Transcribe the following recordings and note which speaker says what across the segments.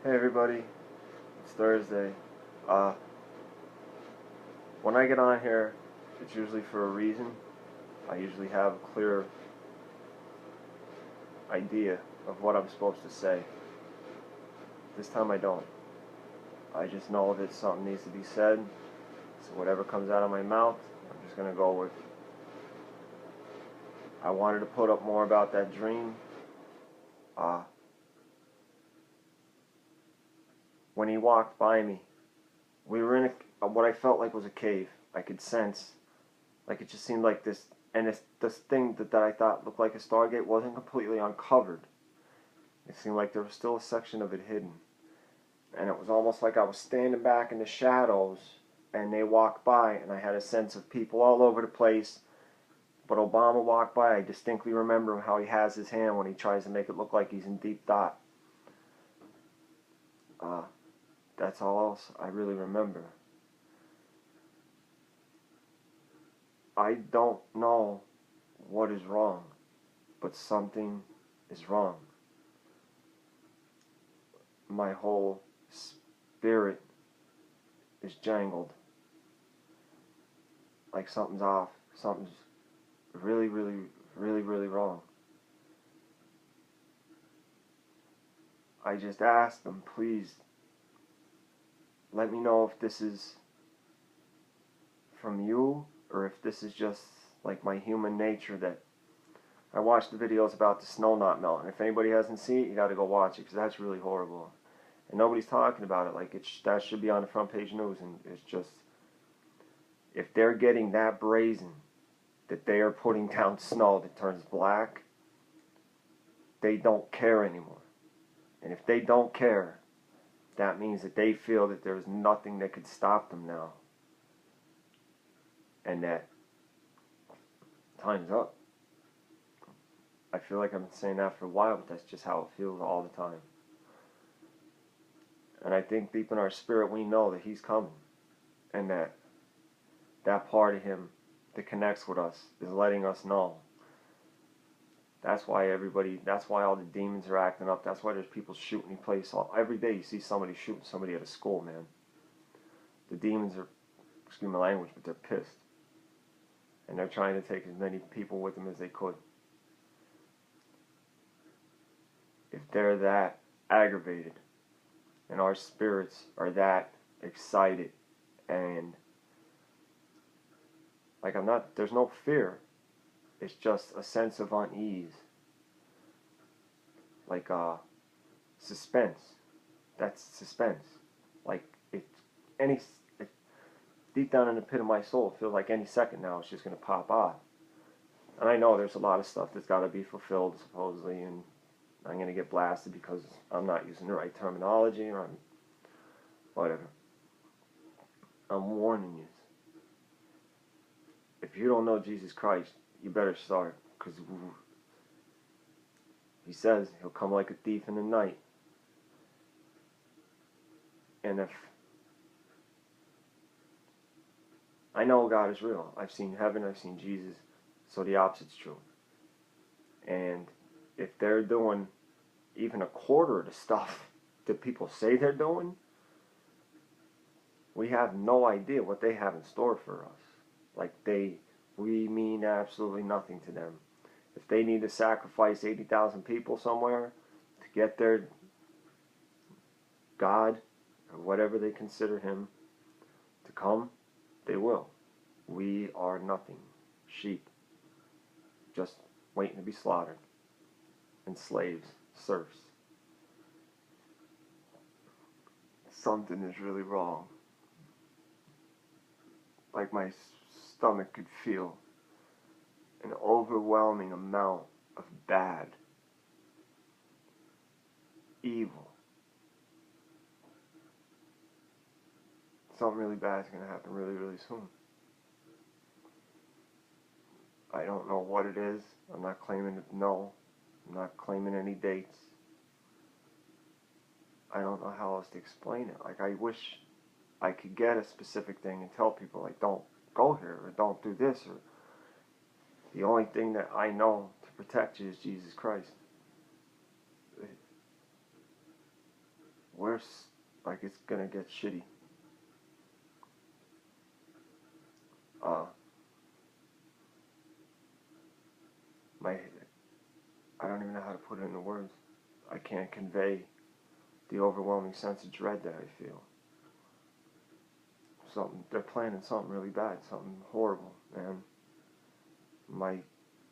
Speaker 1: Hey everybody, it's Thursday. Uh, when I get on here, it's usually for a reason. I usually have a clear idea of what I'm supposed to say. This time I don't. I just know that something needs to be said, so whatever comes out of my mouth, I'm just gonna go with. I wanted to put up more about that dream. Uh, when he walked by me, we were in what I felt like was a cave. I could sense, like it just seemed like this, and this thing that I thought looked like a Stargate wasn't completely uncovered. It seemed like there was still a section of it hidden. And it was almost like I was standing back in the shadows and they walked by and I had a sense of people all over the place. But Obama walked by. I distinctly remember how he has his hand when he tries to make it look like he's in deep thought. Uh, that's all else I really remember. I don't know what is wrong, but something is wrong. My whole spirit is jangled. Like something's off. Something's really, really, really, really wrong. I just asked them, please let me know if this is from you or if this is just like my human nature that I watched the videos about the snow not melting. If anybody hasn't seen it, you got to go watch it because that's really horrible. And nobody's talking about it. Like that should be on the front page news. And it's just, if they're getting that brazen that they are putting down snow that turns black, they don't care anymore. And if they don't care, that means that they feel that there's nothing that could stop them now. And that time's up. I feel like I've been saying that for a while, but that's just how it feels all the time. And I think deep in our spirit we know that he's coming. And that part of him that connects with us is letting us know. That's why all the demons are acting up. That's why there's people shooting in place. Every day you see somebody shooting somebody at a school, man. The demons are, excuse my language, but they're pissed. And they're trying to take as many people with them as they could. If they're that aggravated and our spirits are that excited and like there's no fear. It's just a sense of unease. Like suspense. That's suspense. Like deep down in the pit of my soul, it feels like any second now it's just going to pop off. And I know there's a lot of stuff that's got to be fulfilled supposedly, and I'm going to get blasted because I'm not using the right terminology or I'm whatever. I'm warning you. If you don't know Jesus Christ, you better start, because he says he'll come like a thief in the night. And if I know God is real, I've seen heaven, I've seen Jesus, so the opposite's true. And if they're doing even a quarter of the stuff that people say they're doing, we have no idea what they have in store for us. Like we mean absolutely nothing to them. If they need to sacrifice 80,000 people somewhere to get their God, or whatever they consider him, to come, they will. We are nothing. Sheep. Just waiting to be slaughtered. And slaves. Serfs. Something is really wrong. Like my stomach could feel an overwhelming amount of bad, evil. Something really bad is going to happen really, really soon. I don't know what it is. I'm not claiming to know. I'm not claiming any dates. I don't know how else to explain it. Like, I wish I could get a specific thing and tell people, like, don't go here, or don't do this, or the only thing that I know to protect you is Jesus Christ. like it's gonna get shitty. Uh, my I don't even know how to put it into words. I can't convey the overwhelming sense of dread that I feel. They're planning something really bad, something horrible, man.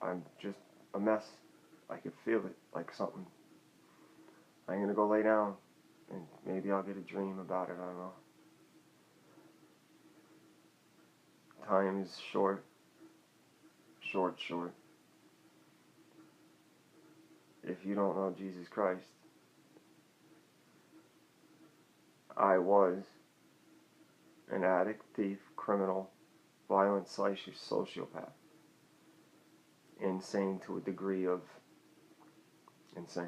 Speaker 1: I'm just a mess. I can feel it, like something. I'm gonna go lay down, and maybe I'll get a dream about it. I don't know. Time is short. If you don't know Jesus Christ, I was an addict, thief, criminal, violent sociopath. Insane to a degree of insane.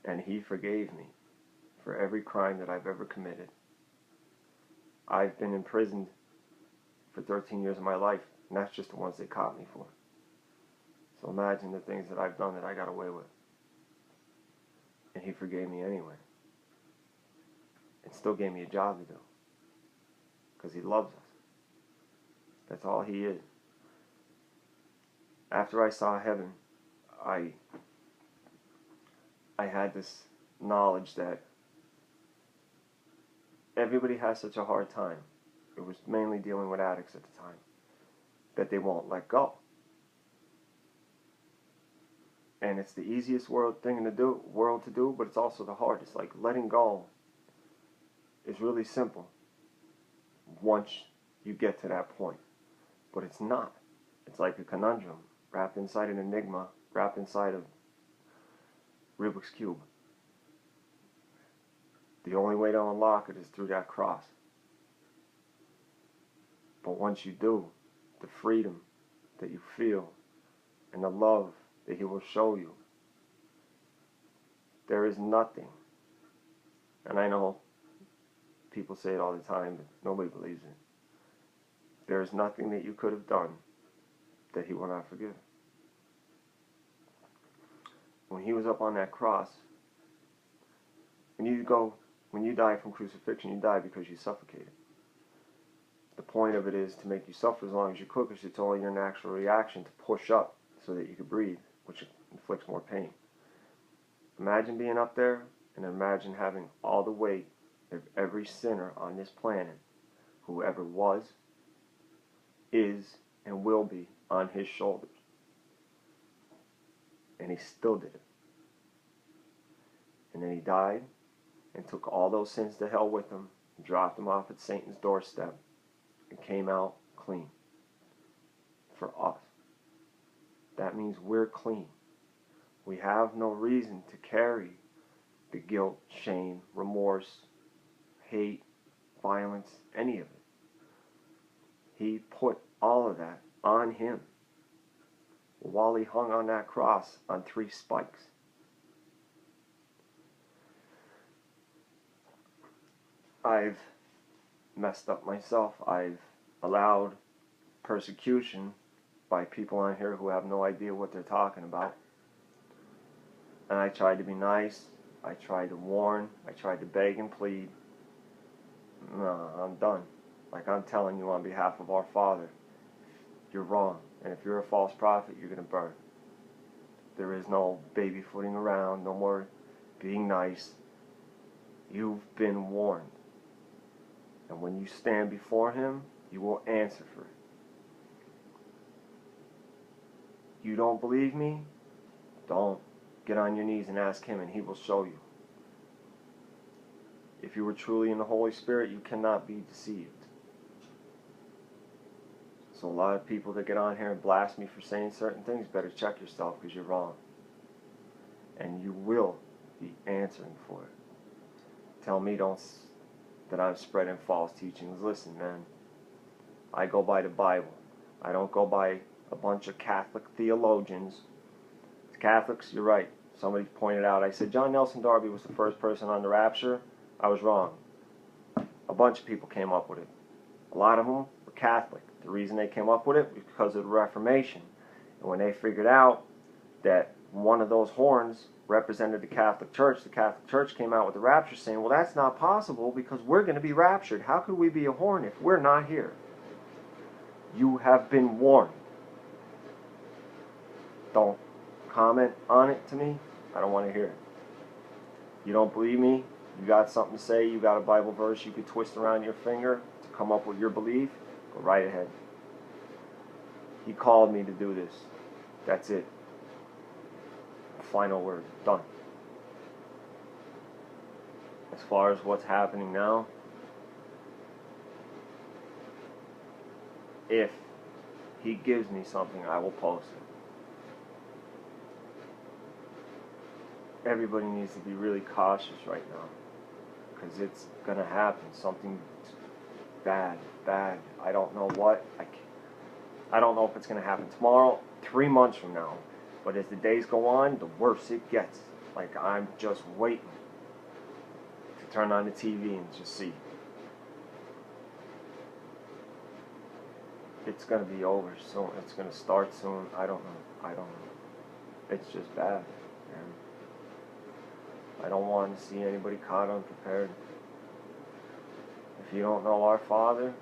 Speaker 1: And he forgave me for every crime that I've ever committed. I've been imprisoned for 13 years of my life, and that's just the ones they caught me for. So imagine the things that I've done that I got away with. And he forgave me anyway. And still gave me a job to do. Because he loves us. That's all he is. After I saw heaven, I had this knowledge that everybody has such a hard time. It was mainly dealing with addicts at the time. That they won't let go. And it's the easiest world to do, but it's also the hardest. Like letting go is really simple once you get to that point. But it's not. It's like a conundrum wrapped inside an enigma, wrapped inside a Rubik's Cube. The only way to unlock it is through that cross. But once you do, the freedom that you feel and the love that he will show you, there is nothing. And I know people say it all the time, but nobody believes it. There is nothing that you could have done that he will not forgive. When he was up on that cross, when you die from crucifixion, you die because you suffocated. The point of it is to make you suffer as long as you could, because it's only your natural reaction to push up so that you can breathe, which inflicts more pain. Imagine being up there, and imagine having all the weight of every sinner on this planet, whoever was, is, and will be, on his shoulders. And he still did it. And then he died, and took all those sins to hell with him, and dropped them off at Satan's doorstep, and came out clean. For us. That means we're clean. We have no reason to carry the guilt, shame, remorse, hate, violence, any of it. He put all of that on him while he hung on that cross on 3 spikes. I've messed up myself. I've allowed persecution by people on here who have no idea what they're talking about. And I tried to be nice. I tried to warn. I tried to beg and plead. No, I'm done. Like I'm telling you on behalf of our Father, you're wrong. And if you're a false prophet, you're going to burn. There is no baby-footing around, no more being nice. You've been warned. And when you stand before him, you will answer for it. You don't believe me? Don't. Get on your knees and ask him, and he will show you. If you were truly in the Holy Spirit, you cannot be deceived. So a lot of people that get on here and blast me for saying certain things, better check yourself, because you're wrong. And you will be answering for it. Tell me that I'm spreading false teachings. Listen, man, I go by the Bible. I don't go by a bunch of Catholic theologians. Catholics, you're right. Somebody pointed out, I said John Nelson Darby was the first person on the rapture. I was wrong. A bunch of people came up with it. A lot of them were Catholic. The reason they came up with it was because of the Reformation. And when they figured out that one of those horns represented the Catholic Church came out with the rapture saying, well, that's not possible because we're going to be raptured. How could we be a horn if we're not here? You have been warned. Don't comment on it to me. I don't want to hear it. You don't believe me? You got something to say? You got a Bible verse you could twist around your finger to come up with your belief? Go right ahead. He called me to do this. That's it. Final word. Done. As far as what's happening now, if he gives me something, I will post it. Everybody needs to be really cautious right now, because it's going to happen. Something bad. I don't know what. I don't know if it's going to happen tomorrow, 3 months from now. But as the days go on, the worse it gets. Like, I'm just waiting to turn on the TV and just see. It's going to be over soon. It's going to start soon. I don't know. It's just bad. And I don't want to see anybody caught unprepared. If you don't know our Father,